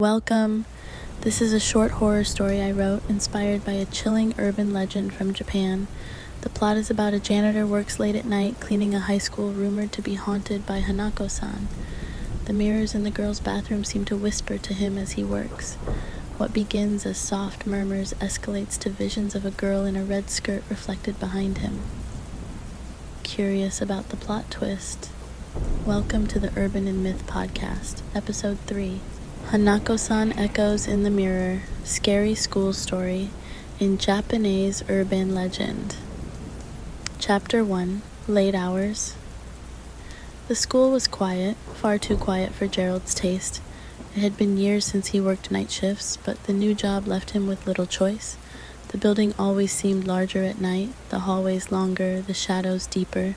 Welcome. This is a short horror story I wrote, inspired by a chilling urban legend from Japan. The plot is about a janitor works late at night cleaning a high school rumored to be haunted by Hanako-san. The mirrors in the girls' bathroom seem to whisper to him as he works. What begins as soft murmurs escalates to visions of a girl in a red skirt reflected behind him. Curious about the plot twist? Welcome to the Urban and Myth Podcast, Episode 3. Hanako-san echoes in the mirror, scary school story in Japanese urban legend. Chapter 1, Late Hours. The school was quiet, far too quiet for Gerald's taste. It had been years since he worked night shifts, but the new job left him with little choice. The building always seemed larger at night, the hallways longer, the shadows deeper.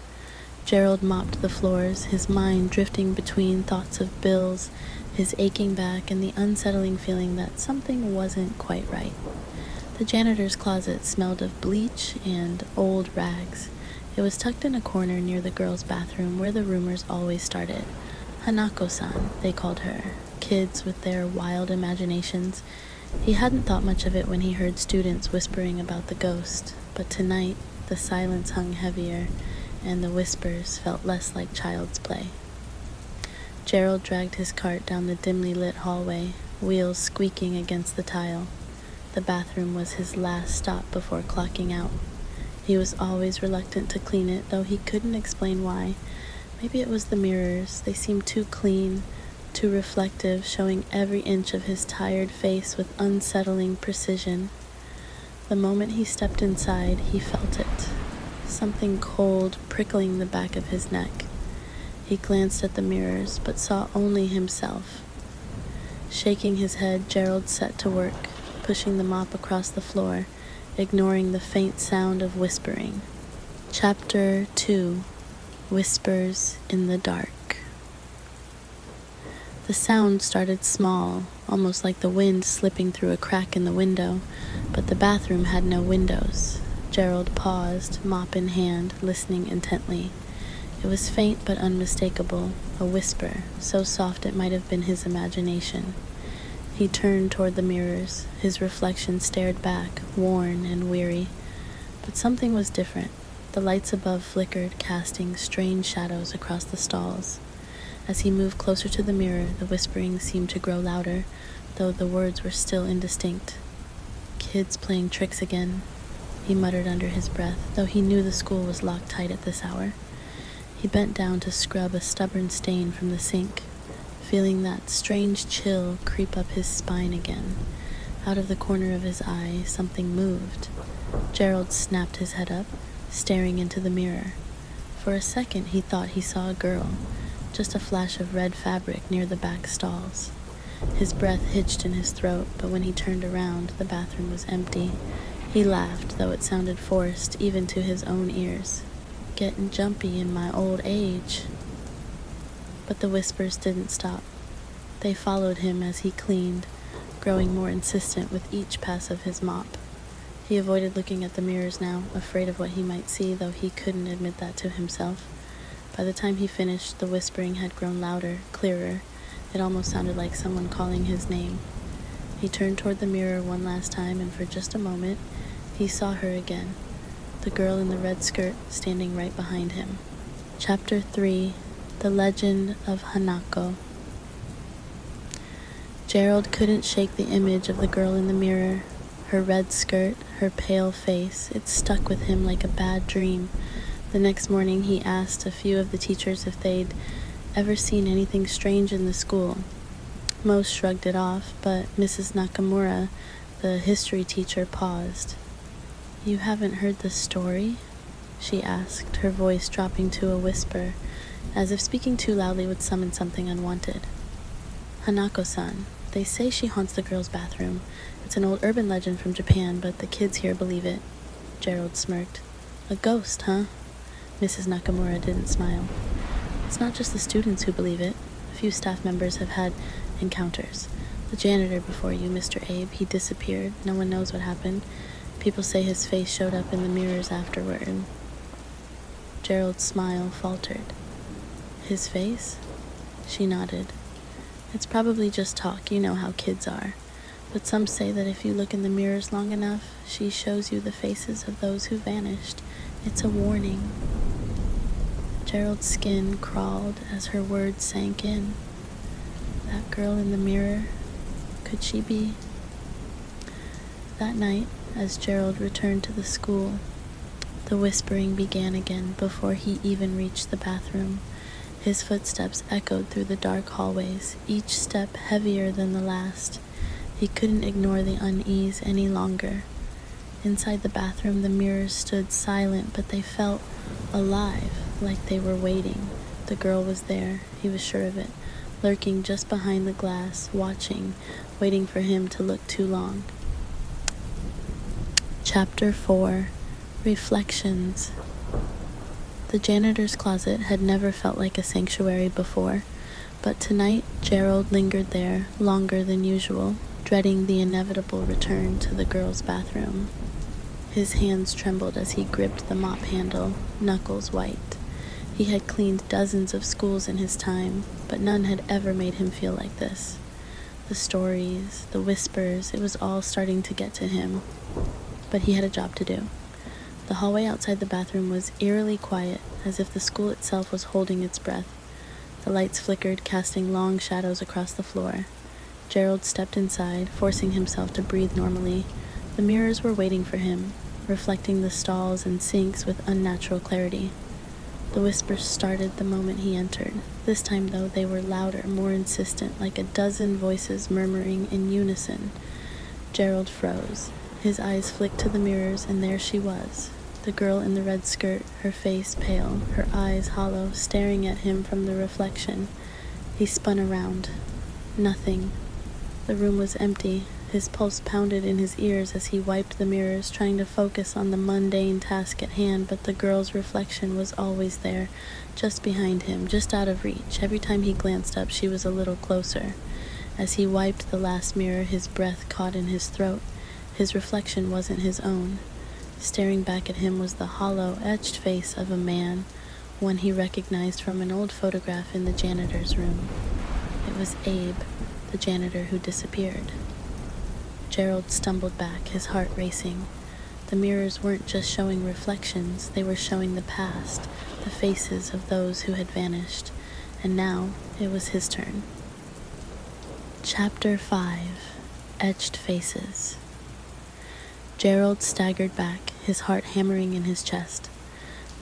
Gerald mopped the floors, his mind drifting between thoughts of bills, his aching back, and the unsettling feeling that something wasn't quite right. The janitor's closet smelled of bleach and old rags. It was tucked in a corner near the girls' bathroom where the rumors always started. Hanako-san, they called her. Kids with their wild imaginations. He hadn't thought much of it when he heard students whispering about the ghost, but tonight the silence hung heavier, and the whispers felt less like child's play. Gerald dragged his cart down the dimly lit hallway, wheels squeaking against the tile. The bathroom was his last stop before clocking out. He was always reluctant to clean it, though he couldn't explain why. Maybe it was the mirrors. They seemed too clean, too reflective, showing every inch of his tired face with unsettling precision. The moment he stepped inside, he felt it. Something cold prickling the back of his neck. He glanced at the mirrors, but saw only himself. Shaking his head, Gerald set to work, pushing the mop across the floor, ignoring the faint sound of whispering. Chapter 2, Whispers in the Dark. The sound started small, almost like the wind slipping through a crack in the window, but the bathroom had no windows. Gerald paused, mop in hand, listening intently. It was faint but unmistakable, a whisper, so soft it might have been his imagination. He turned toward the mirrors. His reflection stared back, worn and weary. But something was different. The lights above flickered, casting strange shadows across the stalls. As he moved closer to the mirror, the whispering seemed to grow louder, though the words were still indistinct. "Kids playing tricks again," he muttered under his breath, though he knew the school was locked tight at this hour. He bent down to scrub a stubborn stain from the sink, feeling that strange chill creep up his spine again. Out of the corner of his eye, something moved. Gerald snapped his head up, staring into the mirror. For a second, he thought he saw a girl, just a flash of red fabric near the back stalls. His breath hitched in his throat, but when he turned around, the bathroom was empty. He laughed, though it sounded forced, even to his own ears. "Getting jumpy in my old age." But the whispers didn't stop. They followed him as he cleaned, growing more insistent with each pass of his mop. He avoided looking at the mirrors now, afraid of what he might see, though he couldn't admit that to himself. By the time he finished, the whispering had grown louder, clearer. It almost sounded like someone calling his name. He turned toward the mirror one last time, and for just a moment, he saw her again. The girl in the red skirt standing right behind him. Chapter 3, The Legend of Hanako. Gerald couldn't shake the image of the girl in the mirror. Her red skirt, her pale face, it stuck with him like a bad dream. The next morning he asked a few of the teachers if they'd ever seen anything strange in the school. Most shrugged it off, but Mrs. Nakamura, the history teacher, paused. "You haven't heard the story?" she asked, her voice dropping to a whisper, as if speaking too loudly would summon something unwanted. "Hanako-san. They say she haunts the girls' bathroom. It's an old urban legend from Japan, but the kids here believe it." Gerald smirked. "A ghost, huh?" Mrs. Nakamura didn't smile. "It's not just the students who believe it. A few staff members have had encounters. The janitor before you, Mr. Abe, he disappeared. No one knows what happened. People say his face showed up in the mirrors afterward." Gerald's smile faltered. "His face?" She nodded. It's probably just talk, you know how kids are. But some say that if you look in the mirrors long enough, she shows you the faces of those who vanished. It's a warning. Gerald's skin crawled as her words sank in. That girl in the mirror, could she be? That night, as Gerald returned to the school, the whispering began again before he even reached the bathroom. His footsteps echoed through the dark hallways, each step heavier than the last. He couldn't ignore the unease any longer. Inside the bathroom, the mirrors stood silent, but they felt alive, like they were waiting. The girl was there, he was sure of it, lurking just behind the glass, watching, waiting for him to look too long. Chapter 4: Reflections. The janitor's closet had never felt like a sanctuary before, but tonight Gerald lingered there longer than usual, dreading the inevitable return to the girls' bathroom. His hands trembled as he gripped the mop handle, knuckles white. He had cleaned dozens of schools in his time, but none had ever made him feel like this. The stories, the whispers, it was all starting to get to him. But he had a job to do. The hallway outside the bathroom was eerily quiet, as if the school itself was holding its breath. The lights flickered, casting long shadows across the floor. Gerald stepped inside, forcing himself to breathe normally. The mirrors were waiting for him, reflecting the stalls and sinks with unnatural clarity. The whispers started the moment he entered. This time, though, they were louder, more insistent, like a dozen voices murmuring in unison. Gerald froze. His eyes flicked to the mirrors, and there she was, the girl in the red skirt, her face pale, her eyes hollow, staring at him from the reflection. He spun around. Nothing. The room was empty. His pulse pounded in his ears as he wiped the mirrors, trying to focus on the mundane task at hand, but the girl's reflection was always there, just behind him, just out of reach. Every time he glanced up, she was a little closer. As he wiped the last mirror, his breath caught in his throat. His reflection wasn't his own. Staring back at him was the hollow, etched face of a man, one he recognized from an old photograph in the janitor's room. It was Abe, the janitor who disappeared. Gerald stumbled back, his heart racing. The mirrors weren't just showing reflections, they were showing the past, the faces of those who had vanished. And now it was his turn. Chapter 5: Etched Faces. Gerald staggered back, his heart hammering in his chest.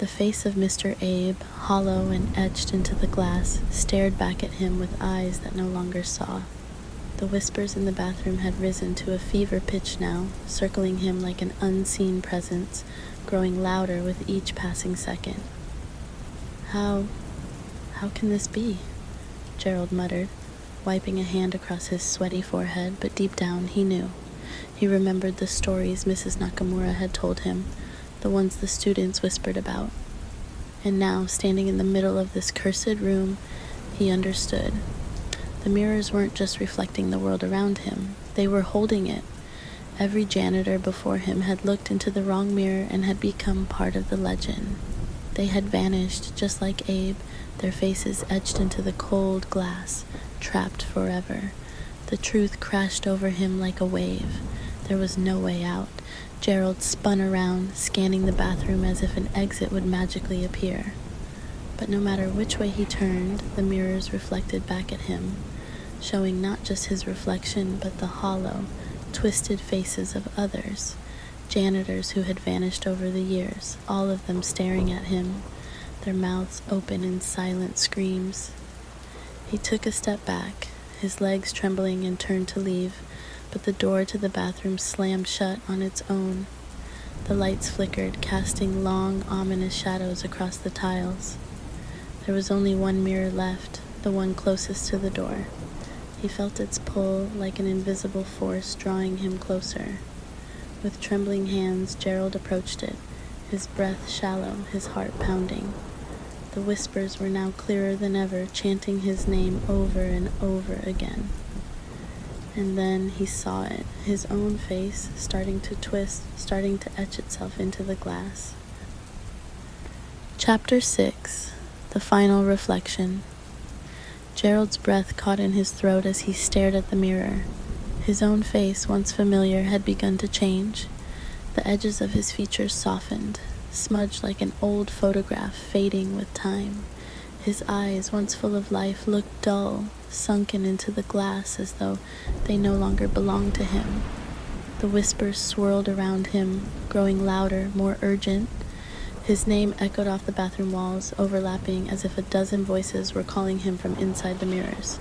The face of Mr. Abe, hollow and etched into the glass, stared back at him with eyes that no longer saw. The whispers in the bathroom had risen to a fever pitch now, circling him like an unseen presence, growing louder with each passing second. How can this be? Gerald muttered, wiping a hand across his sweaty forehead, but deep down he knew. He remembered the stories Mrs. Nakamura had told him, the ones the students whispered about. And now, standing in the middle of this cursed room, he understood. The mirrors weren't just reflecting the world around him, they were holding it. Every janitor before him had looked into the wrong mirror and had become part of the legend. They had vanished, just like Abe, their faces etched into the cold glass, trapped forever. The truth crashed over him like a wave. There was no way out. Gerald spun around, scanning the bathroom as if an exit would magically appear. But no matter which way he turned, the mirrors reflected back at him, showing not just his reflection, but the hollow, twisted faces of others, janitors who had vanished over the years, all of them staring at him, their mouths open in silent screams. He took a step back, his legs trembling, and turned to leave, but the door to the bathroom slammed shut on its own. The lights flickered, casting long, ominous shadows across the tiles. There was only one mirror left, the one closest to the door. He felt its pull like an invisible force drawing him closer. With trembling hands, Gerald approached it, his breath shallow, his heart pounding. The whispers were now clearer than ever, chanting his name over and over again. And then he saw it, his own face starting to twist, starting to etch itself into the glass. Chapter 6: The Final Reflection. Gerald's breath caught in his throat as he stared at the mirror. His own face, once familiar, had begun to change. The edges of his features softened, smudged like an old photograph fading with time. His eyes, once full of life, looked dull, sunken into the glass as though they no longer belonged to him. The whispers swirled around him, growing louder, more urgent. His name echoed off the bathroom walls, overlapping as if a dozen voices were calling him from inside the mirrors.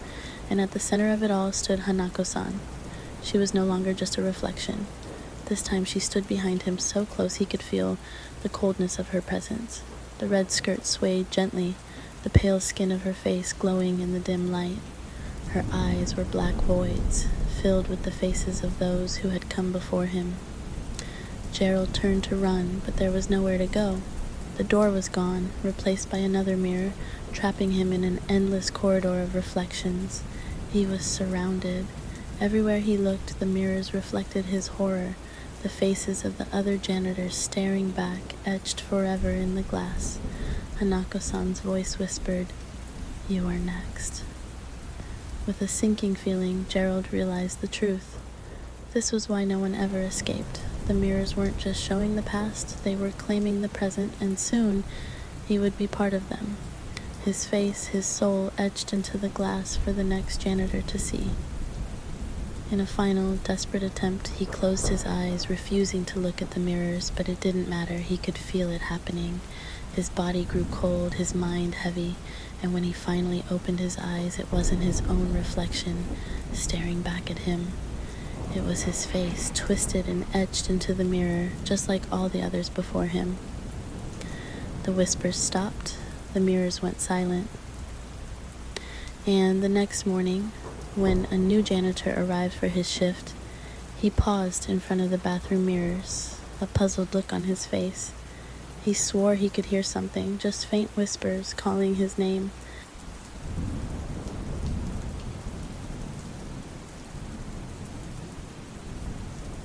And at the center of it all stood Hanako-san. She was no longer just a reflection. This time she stood behind him so close he could feel the coldness of her presence. The red skirt swayed gently, the pale skin of her face glowing in the dim light. Her eyes were black voids, filled with the faces of those who had come before him. Gerald turned to run, but there was nowhere to go. The door was gone, replaced by another mirror, trapping him in an endless corridor of reflections. He was surrounded. Everywhere he looked, the mirrors reflected his horror, the faces of the other janitors staring back, etched forever in the glass. Hanako-san's voice whispered, "You are next." With a sinking feeling, Gerald realized the truth. This was why no one ever escaped. The mirrors weren't just showing the past, they were claiming the present, and soon he would be part of them. His face, his soul etched into the glass for the next janitor to see. In a final, desperate attempt, he closed his eyes, refusing to look at the mirrors, but it didn't matter. He could feel it happening. His body grew cold, his mind heavy, and when he finally opened his eyes, it wasn't his own reflection staring back at him. It was his face, twisted and etched into the mirror, just like all the others before him. The whispers stopped, the mirrors went silent. And the next morning, when a new janitor arrived for his shift, he paused in front of the bathroom mirrors, a puzzled look on his face. He swore he could hear something, just faint whispers calling his name,